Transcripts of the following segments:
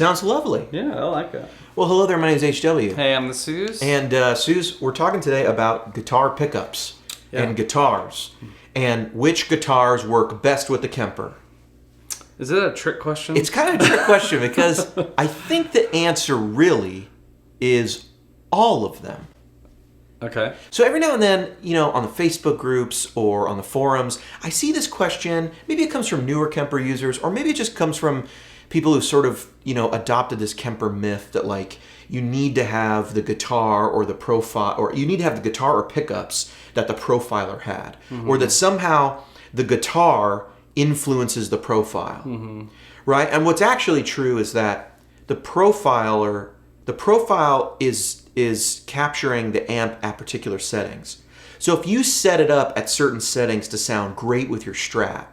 Sounds lovely. Yeah, I like that. Well, hello there. My name is HW. Hey, I'm the Sooze. And Sooze, we're talking today about guitar pickups and guitars, and which guitars work best with the Kemper. Is it a trick question? It's kind of a trick question because I think the answer really is all of them. Okay. So every now and then, on the Facebook groups or on the forums, I see this question. Maybe it comes from newer Kemper users, or maybe it just comes from people who sort of, adopted this Kemper myth that, like, you need to have the guitar or the profile, or you need to have the guitar or pickups that the profiler had, or that somehow the guitar influences the profile, right? And what's actually true is that the profile is capturing the amp at particular settings. So if you set it up at certain settings to sound great with your Strat,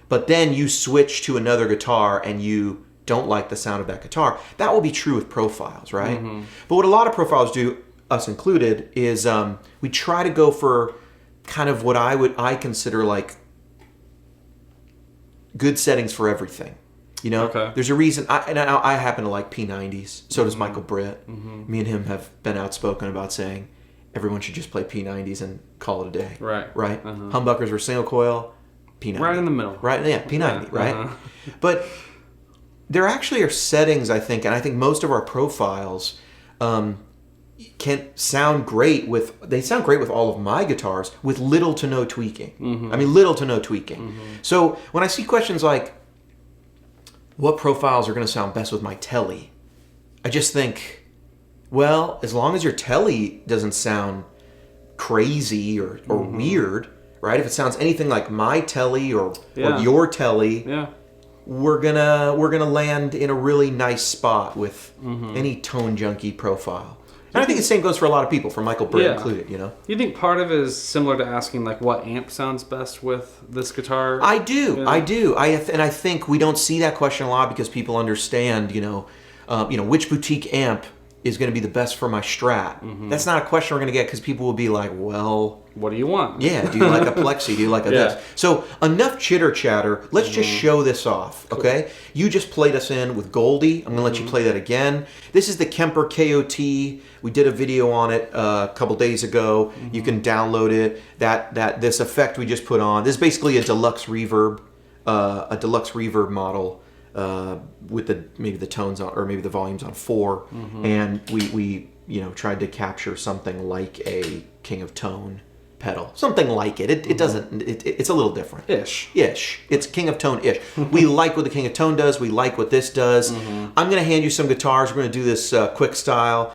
but then you switch to another guitar and you don't like the sound of that guitar, that will be true with profiles, right? But what a lot of profiles do, us included, is we try to go for kind of what I consider like good settings for everything. Okay. There's a reason. I happen to like P90s. So does Michael Britt. Me and him have been outspoken about saying everyone should just play P90s and call it a day. Right. Right. Humbuckers were single coil. P90. Right in the middle. Right. Yeah. P90. Right. But there actually are settings, I think, and I think most of our profiles can sound great with. They sound great with all of my guitars with little to no tweaking. I mean, little to no tweaking. So when I see questions like, what profiles are going to sound best with my Telly? I just think, well, as long as your Telly doesn't sound crazy or weird, right? If it sounds anything like my Telly or your Telly, we're gonna land in a really nice spot with any tone junkie profile. And I think the same goes for a lot of people, for Michael Britt included, You think part of it is similar to asking, like, what amp sounds best with this guitar? I do. Yeah. I do. And I think we don't see that question a lot because people understand, which boutique amp is going to be the best for my Strat. That's not a question we're going to get because people will be like, well, what do you want? Yeah, do you like a Plexi? Do you like a this? So enough chitter chatter. Let's just show this off, okay? Cool. You just played us in with Goldie. I'm going to let you play that again. This is the Kemper KOT. We did a video on it a couple days ago. You can download it. This effect we just put on. This is basically a deluxe reverb model with maybe the tones on, or maybe the volumes on 4, and we tried to capture something like a King of Tone pedal, something like it. It doesn't. It's a little different. Ish. It's King of Tone-ish. We like what the King of Tone does. We like what this does. I'm going to hand you some guitars. We're going to do this quick style.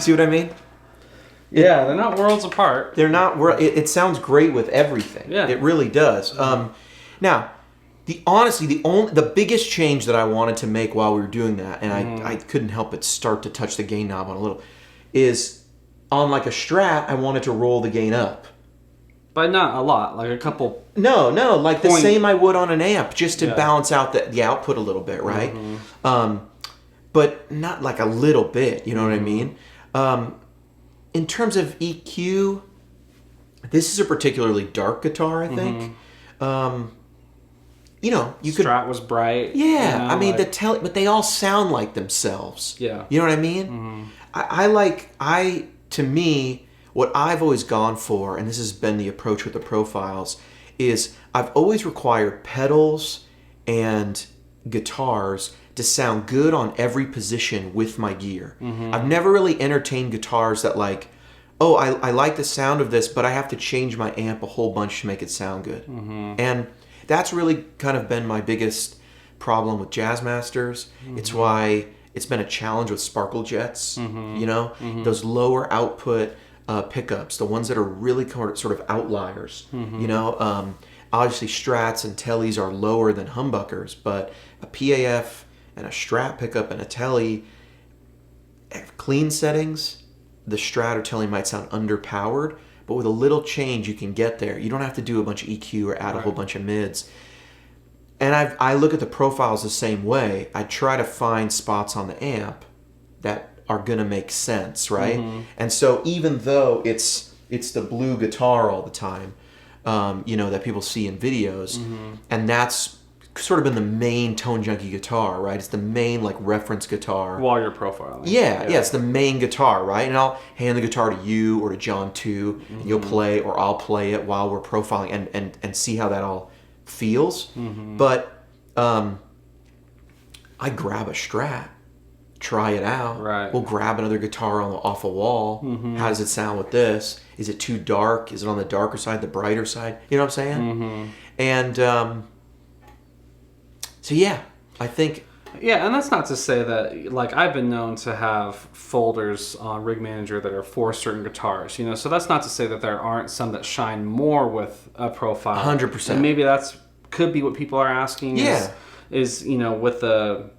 You see what I mean? Yeah, they're not worlds apart. They're not. It sounds great with everything. Yeah, it really does. Now, the biggest change that I wanted to make while we were doing that, and I couldn't help but start to touch the gain knob on a little, is on like a Strat, I wanted to roll the gain up. But not a lot, like a couple. No, like the same I would on an amp, just to balance out the output a little bit, right? But not like a little bit. You know what I mean? In terms of EQ, this is a particularly dark guitar, I think. You could. Strat was bright. Yeah, I mean but they all sound like themselves. Yeah, you know what I mean. To me, what I've always gone for, and this has been the approach with the profiles, is I've always required pedals and guitars to sound good on every position with my gear. I've never really entertained guitars that like, oh, I like the sound of this, but I have to change my amp a whole bunch to make it sound good. And that's really kind of been my biggest problem with Jazzmasters. It's why it's been a challenge with Sparkle Jets. Those lower output pickups, the ones that are really sort of outliers. Obviously Strats and Tellys are lower than humbuckers, but a PAF and a Strat pickup and a Telly, at clean settings, the Strat or Telly might sound underpowered, but with a little change you can get there. You don't have to do a bunch of EQ or add a whole bunch of mids. And I look at the profiles the same way. I try to find spots on the amp that are gonna make sense, right? And so even though it's the blue guitar all the time, that people see in videos, and that's sort of been the main Tone Junkie guitar, right? It's the main like reference guitar. While you're profiling. Yeah, it's the main guitar, right? And I'll hand the guitar to you or to John too, and you'll play, or I'll play it while we're profiling and see how that all feels. But I grab a Strat, try it out. Right. We'll grab another guitar off a wall. How does it sound with this? Is it too dark? Is it on the darker side, the brighter side? You know what I'm saying? And so yeah, I think. Yeah, and that's not to say that, like, I've been known to have folders on Rig Manager that are for certain guitars, so that's not to say that there aren't some that shine more with a profile. 100%. And maybe could be what people are asking. Is with the.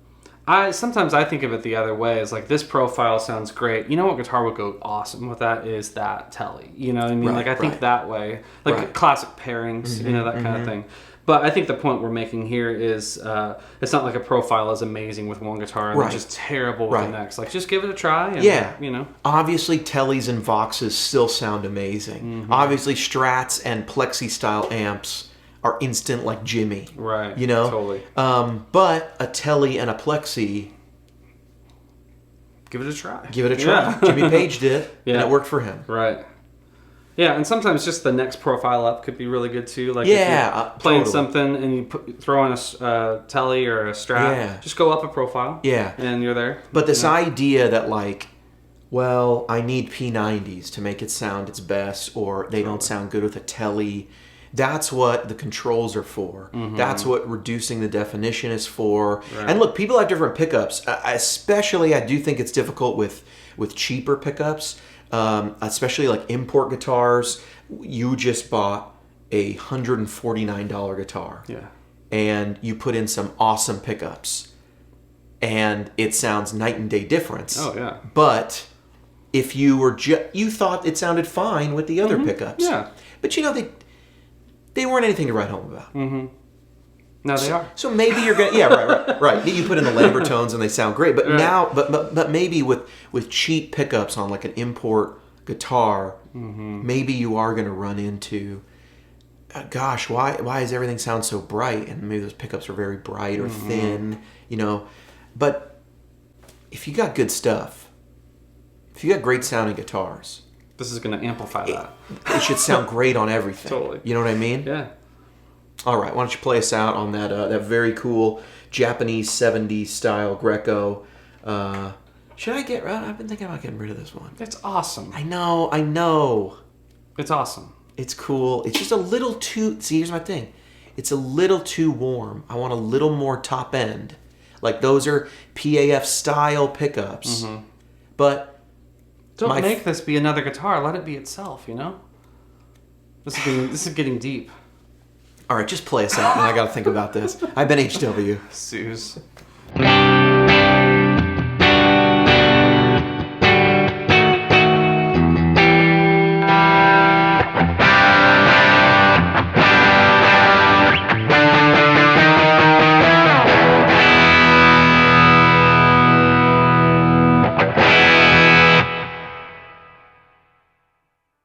Sometimes I think of it the other way. Is like, this profile sounds great. You know what guitar would go awesome with that is that Telly. You know what I mean? I think that way. Like classic pairings, that kind of thing. But I think the point we're making here is it's not like a profile is amazing with one guitar and then just terrible with the next. Like, just give it a try. And, Obviously, Tellys and Voxes still sound amazing. Obviously, Strats and Plexi style amps are instant like Jimmy. Right. Totally. But a Telly and a Plexi, give it a try. Yeah. Jimmy Page did, and it worked for him. Right. Yeah, and sometimes just the next profile up could be really good too. Like, if you're playing something and you throw in a Telly or a Strat, just go up a profile. Yeah. And you're there. But this idea that like, well, I need P90s to make it sound its best, or they don't sound good with a Telly. That's what the controls are for. That's what reducing the definition is for. Right. And look, people have different pickups. Especially, I do think it's difficult with cheaper pickups. Especially like import guitars. You just bought a $149 guitar. Yeah. And you put in some awesome pickups. And it sounds night and day difference. Oh, yeah. But if you were you thought it sounded fine with the other pickups. Yeah. But they weren't anything to write home about. No, they are. So maybe you're gonna right. You put in the Lambertones and they sound great, but now, but maybe with cheap pickups on like an import guitar, maybe you are gonna run into, gosh, why does everything sound so bright? And maybe those pickups are very bright or thin, But if you got good stuff, if you got great sounding guitars, this is gonna amplify that. It should sound great on everything. Totally. You know what I mean? Yeah. All right, why don't you play us out on that very cool Japanese 70s style Greco. Should I get... I've been thinking about getting rid of this one. It's awesome. I know. It's awesome. It's cool. It's just a little too... See, here's my thing. It's a little too warm. I want a little more top end. Like, those are PAF style pickups. But Don't make this be another guitar. Let it be itself, you know? This is getting deep. All right, just play us out, and I got to think about this. I've been HW. Sooze.